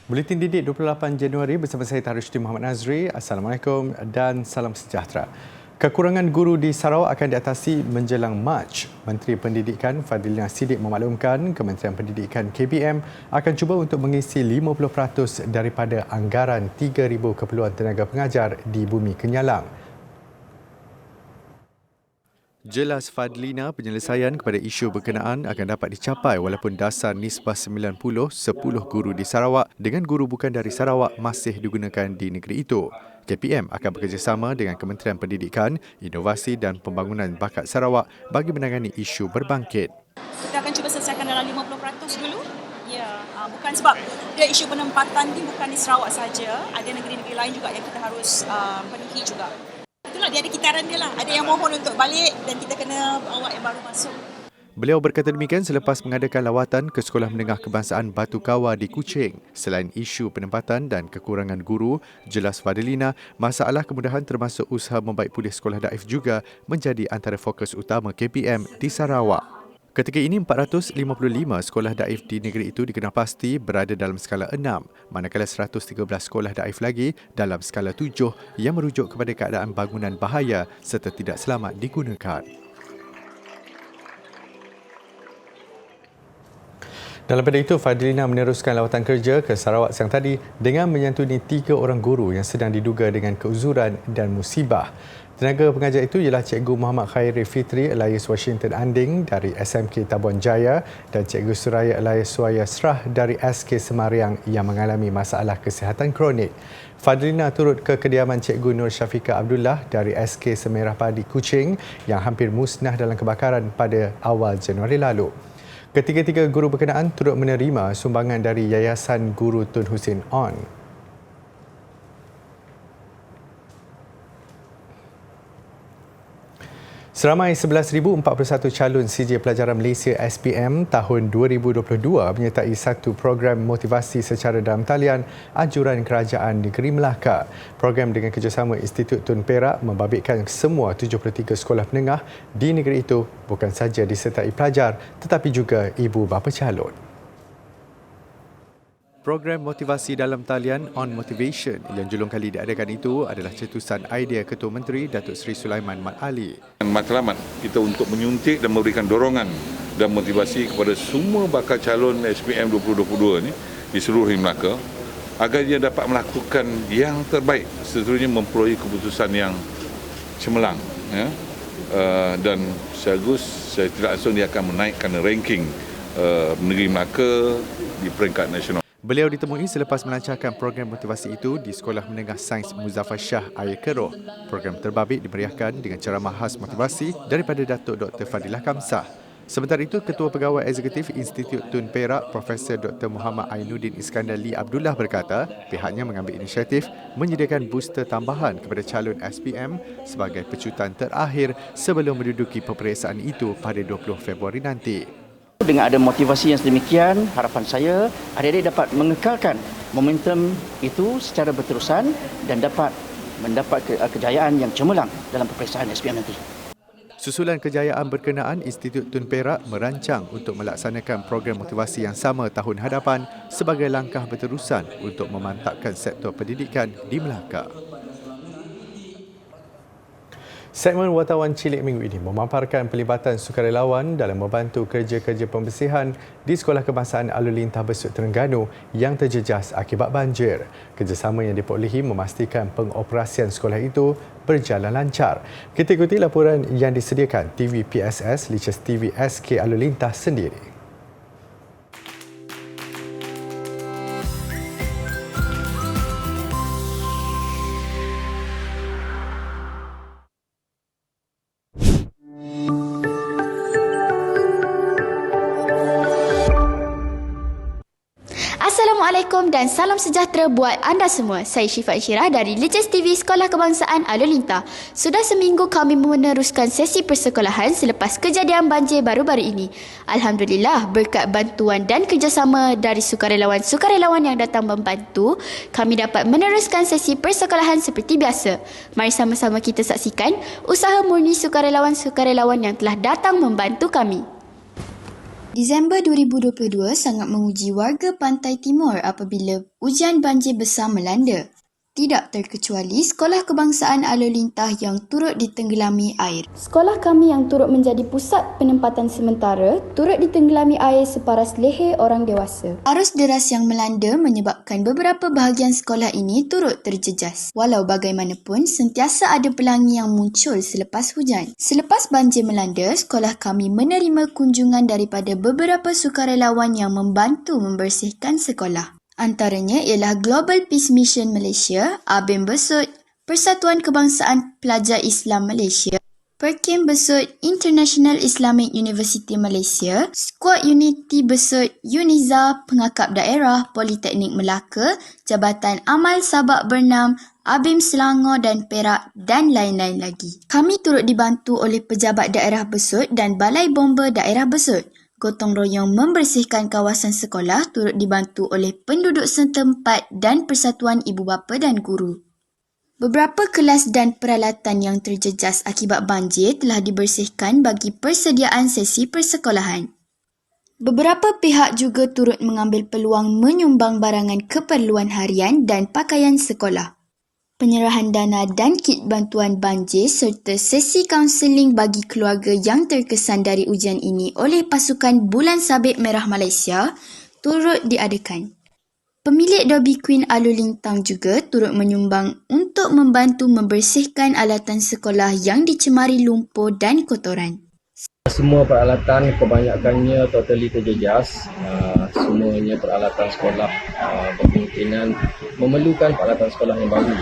Buletin Didik 28 Januari bersama saya Tarusydi Muhammad Nazri. Assalamualaikum dan salam sejahtera. Kekurangan guru di Sarawak akan diatasi menjelang Mac. Menteri Pendidikan Fadlina Siddiq memaklumkan Kementerian Pendidikan KPM akan cuba untuk mengisi 50% daripada anggaran 3,000 keperluan tenaga pengajar di Bumi Kenyalang. Jelas Fadlina, penyelesaian kepada isu berkenaan akan dapat dicapai walaupun dasar nisbah 90-10 guru di Sarawak dengan guru bukan dari Sarawak masih digunakan di negeri itu. KPM akan bekerjasama dengan Kementerian Pendidikan, Inovasi dan Pembangunan Bakat Sarawak bagi menangani isu berbangkit. Kita akan cuba selesaikan dalam 50% dulu. Ya, bukan sebab dia isu penempatan ni bukan di Sarawak saja, ada negeri-negeri lain juga yang kita harus penuhi juga. Itulah dia ada kitaran dia lah. Ada yang mohon untuk balik dan kita kena bawa yang baru masuk. Beliau berkata demikian selepas mengadakan lawatan ke Sekolah Menengah Kebangsaan Batu Kawah di Kuching. Selain isu penempatan dan kekurangan guru, jelas Fadlina, masalah kemudahan termasuk usaha membaik pulih sekolah daif juga menjadi antara fokus utama KPM di Sarawak. Ketika ini 455 sekolah daif di negeri itu dikenal pasti berada dalam skala 6, manakala 113 sekolah daif lagi dalam skala 7 yang merujuk kepada keadaan bangunan bahaya serta tidak selamat digunakan. Dalam pada itu, Fadlina meneruskan lawatan kerja ke Sarawak siang tadi dengan menyantuni 3 orang guru yang sedang diduga dengan keuzuran dan musibah. Tenaga pengajar itu ialah Cikgu Muhammad Khairi Fitri Elias Washington Anding dari SMK Tabuan Jaya dan Cikgu Suraya Elias Suaya Serah dari SK Semariang yang mengalami masalah kesihatan kronik. Fadlina turut ke kediaman Cikgu Nur Syafiqah Abdullah dari SK Semerah Padi Kuching yang hampir musnah dalam kebakaran pada awal Januari lalu. Ketiga-tiga guru berkenaan turut menerima sumbangan dari Yayasan Guru Tun Hussein On. Seramai 11,041 calon CJ Pelajaran Malaysia SPM tahun 2022 menyertai satu program motivasi secara dalam talian anjuran Kerajaan Negeri Melaka. Program dengan kerjasama Institut Tun Perak membabitkan semua 73 sekolah menengah di negeri itu bukan sahaja disertai pelajar tetapi juga ibu bapa calon. Program motivasi dalam talian On Motivation yang julung kali diadakan itu adalah cetusan idea Ketua Menteri Datuk Seri Sulaiman Mat Ali. Matlamat kita untuk menyuntik dan memberikan dorongan dan motivasi kepada semua bakal calon SPM 2022 ini di seluruh Melaka agar dia dapat melakukan yang terbaik, seterusnya memperoleh keputusan yang cemerlang. Ya. Dan sekaligus saya tidak langsung dia akan menaikkan ranking negeri Melaka di peringkat nasional. Beliau ditemui selepas melancarkan program motivasi itu di Sekolah Menengah Sains Muzaffar Shah Ayer Keroh. Program terbabit dimeriahkan dengan ceramah khas motivasi daripada Datuk Dr. Fadilah Kamsah. Sementara itu, Ketua Pegawai Eksekutif Institut Tun Perak, Profesor Dr. Muhammad Ainuddin Iskandar Lee Abdullah berkata, pihaknya mengambil inisiatif menyediakan booster tambahan kepada calon SPM sebagai pecutan terakhir sebelum menduduki peperiksaan itu pada 20 Februari nanti. Dengan ada motivasi yang sedemikian, harapan saya adik-adik dapat mengekalkan momentum itu secara berterusan dan dapat mendapat kejayaan yang cemerlang dalam peperiksaan SPM nanti. Susulan kejayaan berkenaan, Institut Tun Perak merancang untuk melaksanakan program motivasi yang sama tahun hadapan sebagai langkah berterusan untuk memantapkan sektor pendidikan di Melaka. Segmen Wartawan Cilik minggu ini memaparkan pelibatan sukarelawan dalam membantu kerja-kerja pembersihan di Sekolah Kebangsaan Alor Lintah Besut Terengganu yang terjejas akibat banjir. Kerjasama yang diperolehi memastikan pengoperasian sekolah itu berjalan lancar. Kita ikuti laporan yang disediakan TV PSS Lichess TV SK Alor Lintah sendiri. Assalamualaikum dan salam sejahtera buat anda semua. Saya Syifa Isyirah dari Lichess TV Sekolah Kebangsaan Alor Lintah. Sudah seminggu kami meneruskan sesi persekolahan selepas kejadian banjir baru-baru ini. Alhamdulillah, berkat bantuan dan kerjasama dari sukarelawan-sukarelawan yang datang membantu, kami dapat meneruskan sesi persekolahan seperti biasa. Mari sama-sama kita saksikan usaha murni sukarelawan-sukarelawan yang telah datang membantu kami. Disember 2022 sangat menguji warga Pantai Timur apabila hujan banjir besar melanda. Tidak terkecuali Sekolah Kebangsaan Alor-Lintah yang turut ditenggelami air. Sekolah kami yang turut menjadi pusat penempatan sementara turut ditenggelami air separas leher orang dewasa. Arus deras yang melanda menyebabkan beberapa bahagian sekolah ini turut terjejas. Walau bagaimanapun, sentiasa ada pelangi yang muncul selepas hujan. Selepas banjir melanda, sekolah kami menerima kunjungan daripada beberapa sukarelawan yang membantu membersihkan sekolah. Antaranya ialah Global Peace Mission Malaysia, ABIM Besut, Persatuan Kebangsaan Pelajar Islam Malaysia, Perkim Besut, International Islamic University Malaysia, Squad Unity Besut, UNIZA, Pengakap Daerah, Politeknik Melaka, Jabatan Amal Sabak Bernam, ABIM Selangor dan Perak dan lain-lain lagi. Kami turut dibantu oleh Pejabat Daerah Besut dan Balai Bomba Daerah Besut. Gotong royong membersihkan kawasan sekolah turut dibantu oleh penduduk setempat dan Persatuan Ibu Bapa dan Guru. Beberapa kelas dan peralatan yang terjejas akibat banjir telah dibersihkan bagi persediaan sesi persekolahan. Beberapa pihak juga turut mengambil peluang menyumbang barangan keperluan harian dan pakaian sekolah. Penyerahan dana dan kit bantuan banjir serta sesi kaunseling bagi keluarga yang terkesan dari ujian ini oleh pasukan Bulan Sabit Merah Malaysia turut diadakan. Pemilik Derby Queen Alor-Lintang juga turut menyumbang untuk membantu membersihkan alatan sekolah yang dicemari lumpur dan kotoran. Semua peralatan kebanyakannya totally terjejas. Semuanya peralatan sekolah berkemungkinan memerlukan peralatan sekolah yang baru.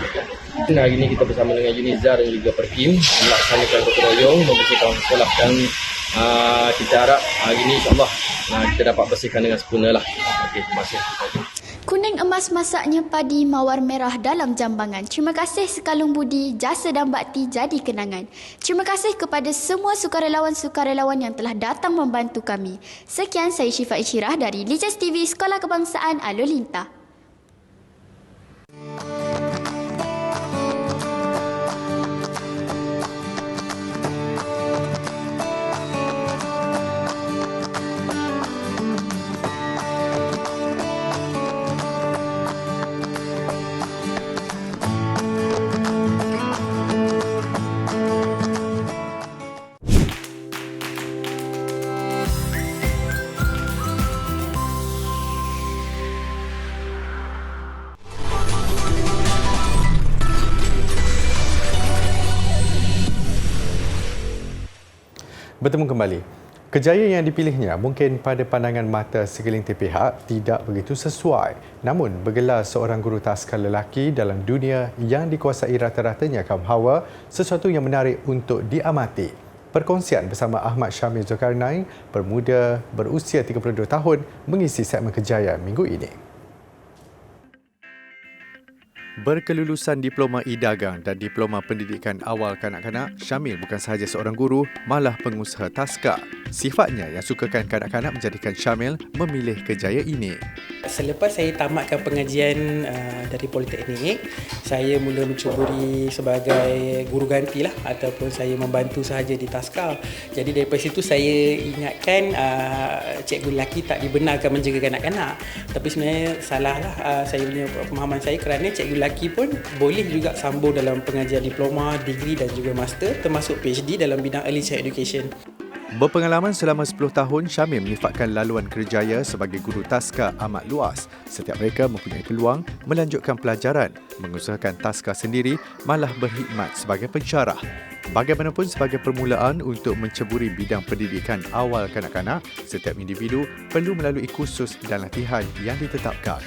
Hari ini kita bersama dengan UNIZA dan juga Perkim melaksanakan gotong royong membersihkan sekolah dan kita harap hari ini insyaAllah kita dapat bersihkan dengan sempurna lah. Okey, terima kasih. Kuning emas masaknya padi mawar merah dalam jambangan. Terima kasih sekalung budi, jasa dan bakti jadi kenangan. Terima kasih kepada semua sukarelawan-sukarelawan yang telah datang membantu kami. Sekian, saya Syifa Isyirah dari Lijes TV Sekolah Kebangsaan Alor-Lintah. Bertemu kembali. Kejayaan yang dipilihnya mungkin pada pandangan mata segelintir pihak tidak begitu sesuai. Namun, bergelar seorang guru taskar lelaki dalam dunia yang dikuasai rata-ratanya kaum hawa sesuatu yang menarik untuk diamati. Perkongsian bersama Ahmad Syamil Zulkarnain, bermuda berusia 32 tahun, mengisi segmen kejayaan minggu ini. Berkelulusan Diploma E-Dagang dan Diploma Pendidikan Awal Kanak-Kanak, Syamil bukan sahaja seorang guru, malah pengusaha taskar. Sifatnya yang sukakan kanak-kanak menjadikan Syamil memilih kejayaan ini. Selepas saya tamatkan pengajian dari Politeknik, saya mula mencuburi sebagai guru ganti lah, ataupun saya membantu sahaja di taskar. Jadi daripada situ saya ingatkan cikgu lelaki tak dibenarkan menjaga kanak-kanak. Tapi sebenarnya salah lah saya punya pemahaman saya, kerana cikgu lelaki pun boleh juga sambung dalam pengajian diploma, degree dan juga master, termasuk PhD dalam bidang early child education. Berpengalaman selama 10 tahun, Syamil menyifatkan laluan kerjaya sebagai guru taskar amat luas. Setiap mereka mempunyai peluang melanjutkan pelajaran, mengusahakan taskar sendiri, malah berkhidmat sebagai pensyarah. Bagaimanapun sebagai permulaan untuk menceburi bidang pendidikan awal kanak-kanak, setiap individu perlu melalui kursus dan latihan yang ditetapkan.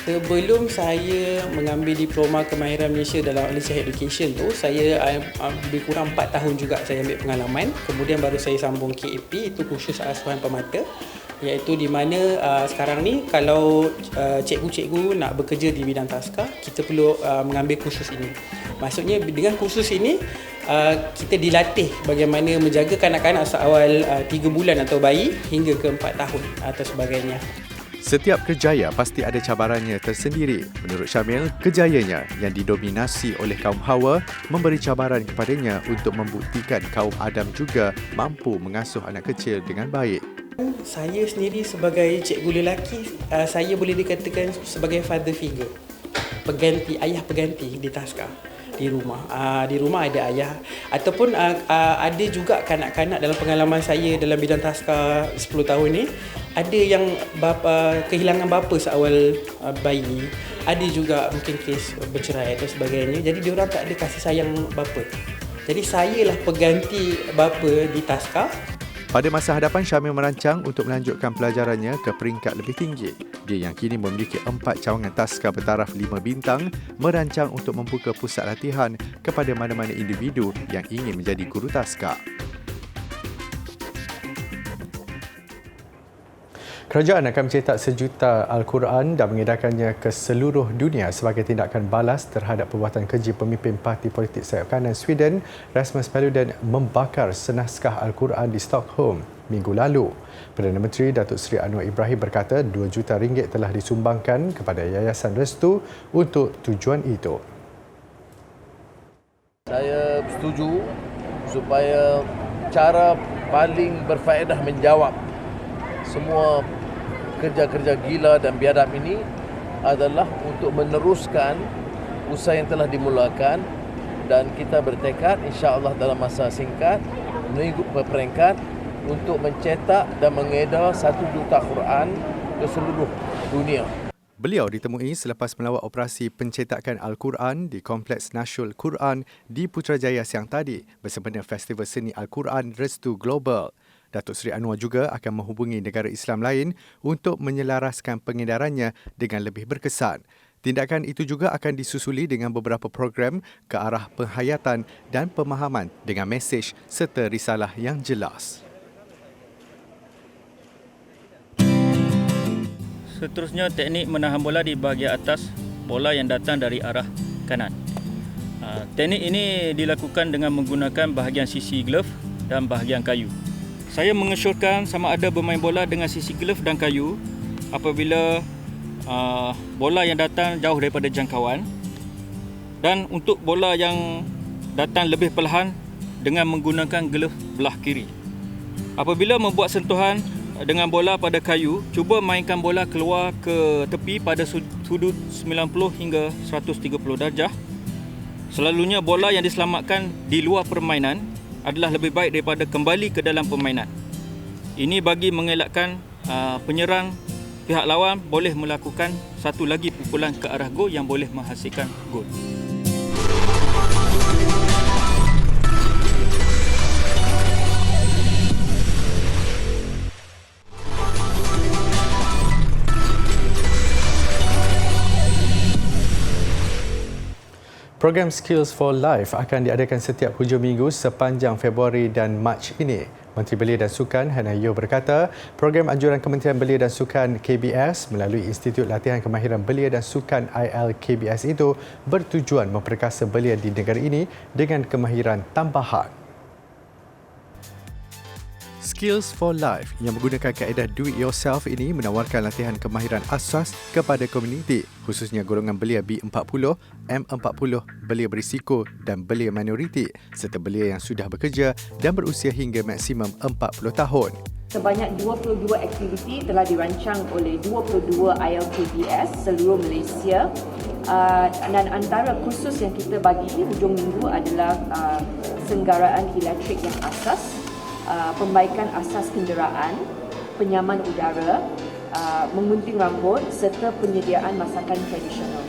Sebelum saya mengambil diploma kemahiran Malaysia dalam early child education tu, saya lebih kurang 4 tahun juga saya ambil pengalaman. Kemudian baru saya sambung KAP, itu kursus asuhan pemata, iaitu di mana sekarang ni kalau cikgu-cikgu nak bekerja di bidang taskar, kita perlu mengambil kursus ini. Maksudnya dengan kursus ini kita dilatih bagaimana menjaga kanak-kanak seawal 3 bulan atau bayi hingga ke 4 tahun atau sebagainya. Setiap kerjaya pasti ada cabarannya tersendiri. Menurut Syamil, kejayanya yang didominasi oleh kaum Hawa memberi cabaran kepadanya untuk membuktikan kaum Adam juga mampu mengasuh anak kecil dengan baik. Saya sendiri sebagai cikgu lelaki, saya boleh dikatakan sebagai father figure. Ayah pengganti di Taska di rumah. Di rumah ada ayah ataupun ada juga kanak-kanak dalam pengalaman saya dalam bidang Taska 10 tahun ni, ada yang kehilangan bapa seawal bayi, ada juga mungkin kes bercerai dan sebagainya. Jadi diorang tak ada kasih sayang bapa. Jadi sayalah pengganti bapa di Taska. Pada masa hadapan, Syamil merancang untuk melanjutkan pelajarannya ke peringkat lebih tinggi. Dia yang kini memiliki 4 cawangan Taska bertaraf 5 bintang, merancang untuk membuka pusat latihan kepada mana-mana individu yang ingin menjadi guru Taska. Kerajaan akan mencetak 1 juta Al-Quran dan mengedarkannya ke seluruh dunia sebagai tindakan balas terhadap perbuatan keji pemimpin parti politik sayap kanan Sweden, Rasmus Paludan, membakar senaskah Al-Quran di Stockholm minggu lalu. Perdana Menteri Datuk Seri Anwar Ibrahim berkata RM2 juta telah disumbangkan kepada Yayasan Restu untuk tujuan itu. Saya setuju supaya cara paling berfaedah menjawab semua kerja-kerja gila dan biadab ini adalah untuk meneruskan usaha yang telah dimulakan, dan kita bertekad insya-Allah dalam masa singkat mengikut peringkat untuk mencetak dan mengedar 1 juta Quran ke seluruh dunia. Beliau ditemui selepas melawat operasi pencetakan Al-Quran di Kompleks Nasyul Quran di Putrajaya siang tadi bersempena Festival Seni Al-Quran Restu Global. Datuk Seri Anwar juga akan menghubungi negara Islam lain untuk menyelaraskan pengedarannya dengan lebih berkesan. Tindakan itu juga akan disusuli dengan beberapa program ke arah penghayatan dan pemahaman dengan mesej serta risalah yang jelas. Seterusnya, teknik menahan bola di bahagian atas bola yang datang dari arah kanan. Teknik ini dilakukan dengan menggunakan bahagian sisi glove dan bahagian kayu. Saya mengesyorkan sama ada bermain bola dengan sisi glove dan kayu apabila bola yang datang jauh daripada jangkauan, dan untuk bola yang datang lebih perlahan dengan menggunakan glove belah kiri. Apabila membuat sentuhan dengan bola pada kayu, cuba mainkan bola keluar ke tepi pada sudut 90 hingga 130 darjah. Selalunya bola yang diselamatkan di luar permainan adalah lebih baik daripada kembali ke dalam permainan. Ini bagi mengelakkan penyerang pihak lawan boleh melakukan satu lagi pukulan ke arah gol yang boleh menghasilkan gol. Program Skills for Life akan diadakan setiap hujung minggu sepanjang Februari dan Mac ini. Menteri Belia dan Sukan Hana Yeoh berkata, program anjuran Kementerian Belia dan Sukan KBS melalui Institut Latihan Kemahiran Belia dan Sukan ILKBS itu bertujuan memperkasa belia di negara ini dengan kemahiran tambahan. Skills for Life yang menggunakan kaedah do it yourself ini menawarkan latihan kemahiran asas kepada komuniti, khususnya golongan belia B40, M40, belia berisiko dan belia minoriti, serta belia yang sudah bekerja dan berusia hingga maksimum 40 tahun. Sebanyak 22 aktiviti telah dirancang oleh 22 ILKBS seluruh Malaysia, dan antara kursus yang kita bagi hujung minggu adalah senggaraan elektrik yang asas, pembaikan asas kenderaan, penyaman udara, menggunting rambut serta penyediaan masakan tradisional.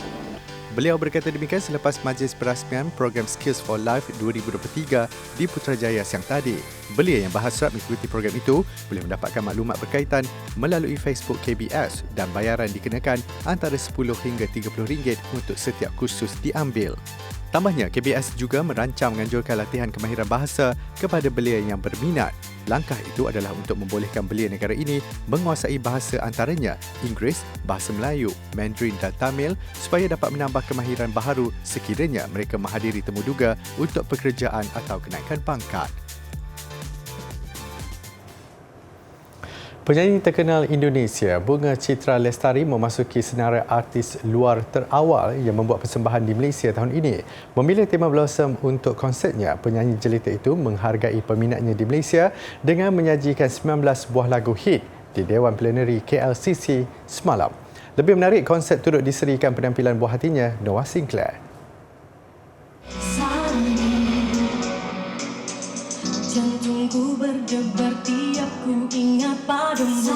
Beliau berkata demikian selepas majlis perasmian program Skills for Life 2023 di Putrajaya siang tadi. Belia yang berhasrat mengikuti program itu boleh mendapatkan maklumat berkaitan melalui Facebook KBS dan bayaran dikenakan antara RM10 hingga RM30 untuk setiap kursus diambil. Tambahnya, KBS juga merancang menganjurkan latihan kemahiran bahasa kepada belia yang berminat. Langkah itu adalah untuk membolehkan belia negara ini menguasai bahasa antaranya Inggeris, Bahasa Melayu, Mandarin dan Tamil supaya dapat menambah kemahiran baharu sekiranya mereka menghadiri temu duga untuk pekerjaan atau kenaikan pangkat. Penyanyi terkenal Indonesia, Bunga Citra Lestari memasuki senarai artis luar terawal yang membuat persembahan di Malaysia tahun ini. Memilih tema Blossom untuk konsertnya, penyanyi jelita itu menghargai peminatnya di Malaysia dengan menyajikan 19 buah lagu hit di Dewan Plenary KLCC semalam. Lebih menarik, konsert turut diserikan penampilan buah hatinya, Noah Sinclair. Jantungku berdebar tiap ku ingat padamu.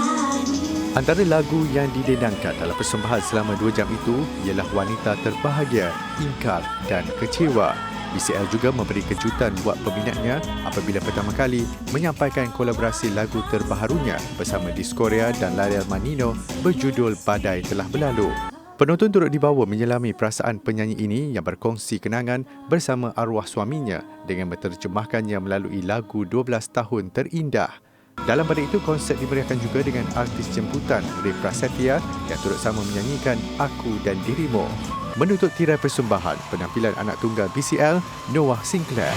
Antara lagu yang didendangkan dalam persembahan selama 2 jam itu ialah Wanita Terbahagia, Ingkar dan Kecewa. BCL juga memberi kejutan buat peminatnya apabila pertama kali menyampaikan kolaborasi lagu terbaharunya bersama Diskorea dan Larial Manino berjudul Badai Telah Berlalu. Penonton turut dibawa menyelami perasaan penyanyi ini yang berkongsi kenangan bersama arwah suaminya dengan menterjemahkannya melalui lagu 12 tahun terindah. Dalam pada itu, konsert dimeriahkan juga dengan artis jemputan Ray Prasetya yang turut sama menyanyikan Aku dan Dirimu. Menutup tirai persembahan, penampilan anak tunggal BCL, Noah Sinclair.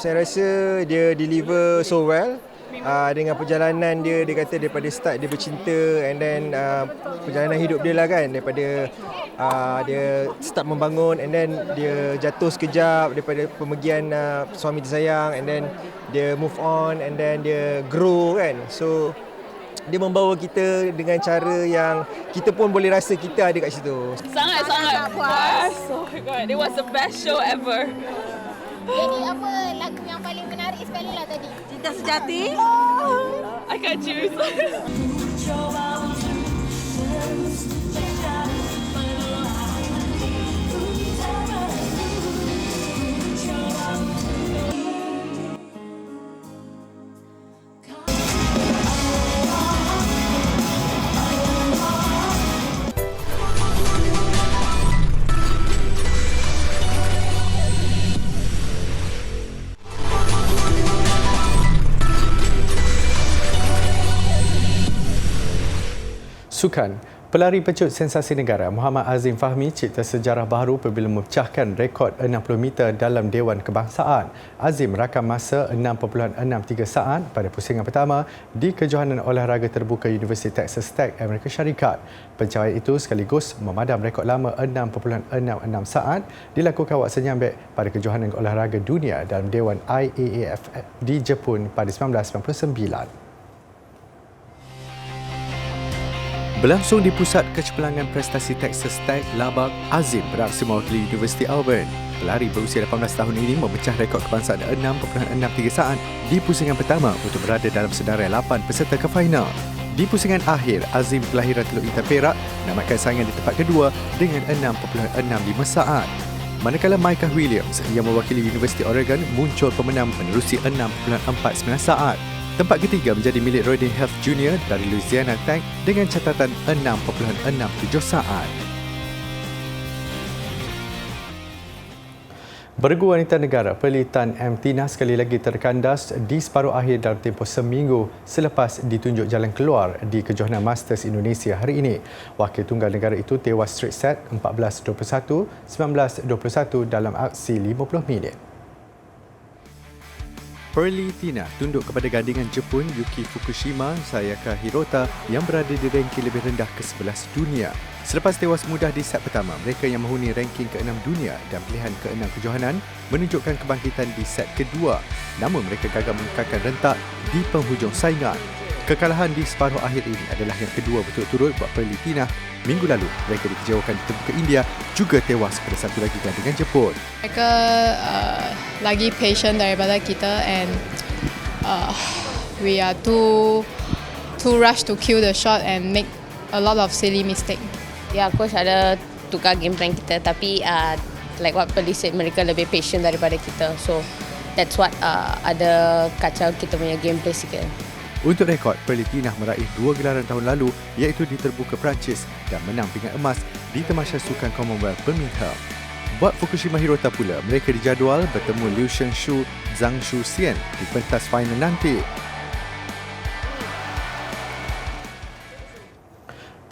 Saya rasa dia deliver so well. Dengan perjalanan dia kata daripada start dia bercinta and then perjalanan hidup dia lah kan, daripada dia start membangun and then dia jatuh sekejap daripada pemergian suami tersayang and then dia move on and then dia grow kan. So dia membawa kita dengan cara yang kita pun boleh rasa kita ada kat situ. Sangat-sangat puas. Oh my god, it was the best show ever. Jadi apa lagu yang paling menarik sekali lah tadi? Cinta Sejati. I can't choose. Sukan. Pelari pecut sensasi negara Muhammad Azim Fahmi cipta sejarah baru apabila memecahkan rekod 60 meter dalam Dewan Kebangsaan. Azim rakam masa 6.63 saat pada pusingan pertama di kejohanan olahraga terbuka Universiti Texas Tech, Amerika Syarikat. Pencapaian itu sekaligus memadam rekod lama 6.66 saat dilakukan Wak Senyambek pada kejohanan olahraga dunia dalam Dewan IAAF di Jepun pada 1999. Berlangsung di Pusat Kecemerlangan Prestasi Texas Tech, Lubbock, Azim beraksi mewakili Universiti Auburn. Pelari berusia 18 tahun ini memecah rekod kebangsaan 6.63 saat di pusingan pertama untuk berada dalam senarai 8 peserta ke final. Di pusingan akhir, Azim kelahiran Teluk Intan Perak menamatkan saingan di tempat kedua dengan 6.65 saat. Manakala Micah Williams yang mewakili Universiti Oregon muncul pemenang menerusi 6.49 saat. Tempat ketiga menjadi milik Rodney Health Jr. dari Louisiana Tech dengan catatan 6.67 saat. Bergu wanita negara Pearly Tan M. Tina sekali lagi terkandas di separuh akhir dalam tempoh seminggu selepas ditunjuk jalan keluar di kejohanan Masters Indonesia hari ini. Wakil tunggal negara itu tewas straight set 14-21, 19-21 dalam aksi 50 minit. Pearly Tina tunduk kepada gandingan Jepun Yuki Fukushima Sayaka Hirota yang berada di ranking lebih rendah ke-11 dunia. Selepas tewas mudah di set pertama, mereka yang menghuni ranking ke-6 dunia dan pilihan ke-6 kejohanan menunjukkan kebangkitan di set kedua. Namun mereka gagal mengekalkan rentak di penghujung saingan. Kekalahan di separuh akhir ini adalah yang kedua berturut-turut buat Pearly Tina. Minggu lalu, mereka dikejauhkan di terbuka India juga tewas pada satu lagi gandingan Jepun. Mereka lagi patient daripada kita and we are too rush to kill the shot and make a lot of silly mistake. Ya, coach ada tukar game plan kita tapi like what Pearly said, mereka lebih patient daripada kita. So that's what ada kacau kita punya game play sikit. Untuk rekod, Pearly Tina meraih 2 gelaran tahun lalu iaitu di terbuka Perancis dan menang pingat emas di Tamasya Sukan Commonwealth Birmingham. Buat Fukushima Hirota pula, mereka dijadual bertemu Liu Shenshu, Zhang Shuxian di pentas final nanti.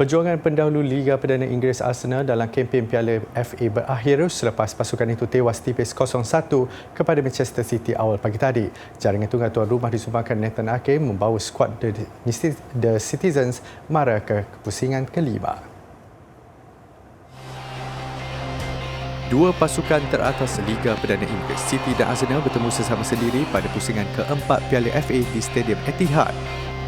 Perjuangan pendahulu Liga Perdana Inggeris Arsenal dalam kempen Piala FA berakhir selepas pasukan itu tewas tipis 0-1 kepada Manchester City awal pagi tadi. Jaringan tunggal tuan rumah disumbangkan Nathan Ake membawa skuad The Citizens mara ke kepusingan kelima. Dua pasukan teratas Liga Perdana Inggeris, City dan Arsenal bertemu sesama sendiri pada pusingan keempat Piala FA di Stadium Etihad.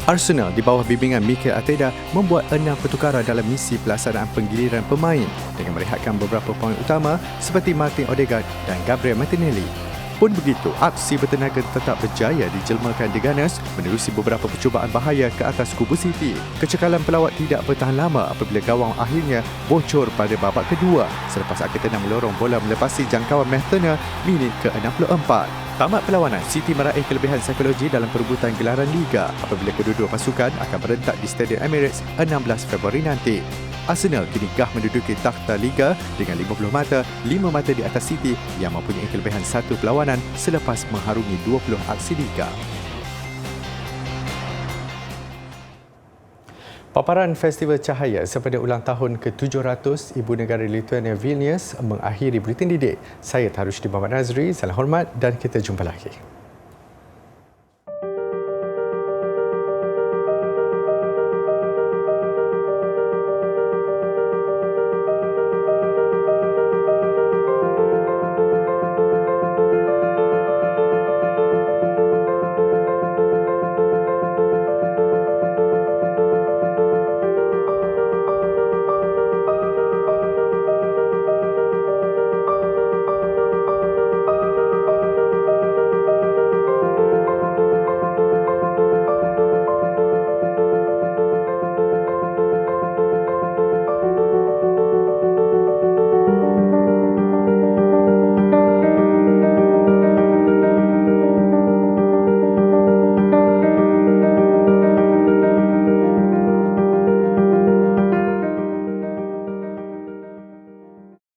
Arsenal di bawah bimbingan Mikel Arteta membuat 6 pertukaran dalam misi pelaksanaan penggiliran pemain dengan merehatkan beberapa pemain utama seperti Martin Odegaard dan Gabriel Martinelli. Pun begitu, aksi bertenaga tetap berjaya dijelmakan The Gunners menerusi beberapa percubaan bahaya ke atas kubu City. Kecekalan pelawat tidak bertahan lama apabila gawang akhirnya bocor pada babak kedua selepas Arteta melorong bola melepasi jangkauan Matt Turner minit ke-64. Tamat perlawanan, City meraih kelebihan psikologi dalam perebutan gelaran Liga apabila kedua-dua pasukan akan berentak di Stadium Emirates 16 Februari nanti. Arsenal kini gah menduduki takhta Liga dengan 50 mata, 5 mata di atas City yang mempunyai kelebihan 1 perlawanan selepas mengharungi 20 aksi Liga. Paparan Festival Cahaya sepada ulang tahun ke-700 Ibu Negara Lithuania Vilnius mengakhiri Buletin Didik. Saya Tarusydi Muhammad Nazri, salam hormat dan kita jumpa lagi.